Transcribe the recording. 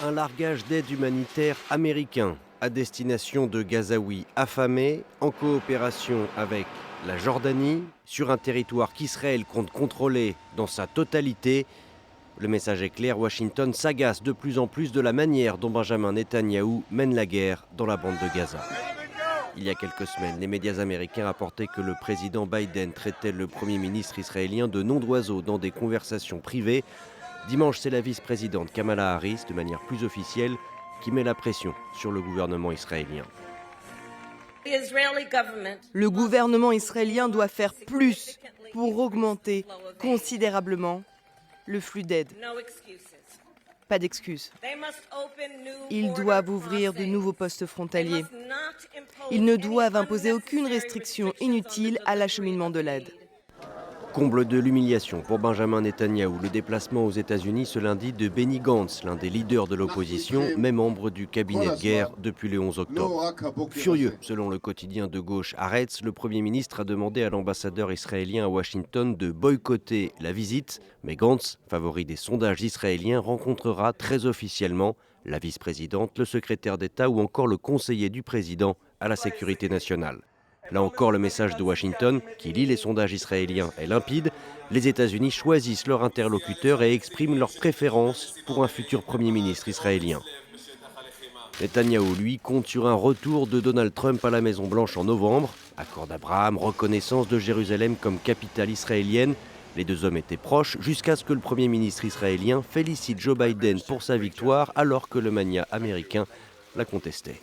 Un largage d'aide humanitaire américain à destination de Gazaouis affamés en coopération avec la Jordanie sur un territoire qu'Israël compte contrôler dans sa totalité. Le message est clair, Washington s'agace de plus en plus de la manière dont Benjamin Netanyahou mène la guerre dans la bande de Gaza. Il y a quelques semaines, les médias américains rapportaient que le président Biden traitait le premier ministre israélien de nom d'oiseau dans des conversations privées. Dimanche, c'est la vice-présidente Kamala Harris, de manière plus officielle, qui met la pression sur le gouvernement israélien. Le gouvernement israélien doit faire plus pour augmenter considérablement le flux d'aide. Pas d'excuses. Ils doivent ouvrir de nouveaux postes frontaliers. Ils ne doivent imposer aucune restriction inutile à l'acheminement de l'aide. Comble de l'humiliation pour Benjamin Netanyahou, le déplacement aux États-Unis ce lundi de Benny Gantz, l'un des leaders de l'opposition, mais membre du cabinet de guerre depuis le 11 octobre. Furieux, selon le quotidien de gauche Haaretz, le Premier ministre a demandé à l'ambassadeur israélien à Washington de boycotter la visite. Mais Gantz, favori des sondages israéliens, rencontrera très officiellement la vice-présidente, le secrétaire d'État ou encore le conseiller du président à la sécurité nationale. Là encore, le message de Washington, qui lit les sondages israéliens, est limpide. Les États-Unis choisissent leur interlocuteur et expriment leur préférence pour un futur Premier ministre israélien. Netanyahou, lui, compte sur un retour de Donald Trump à la Maison-Blanche en novembre. Accord d'Abraham, reconnaissance de Jérusalem comme capitale israélienne. Les deux hommes étaient proches jusqu'à ce que le Premier ministre israélien félicite Joe Biden pour sa victoire alors que le magnat américain l'a contesté.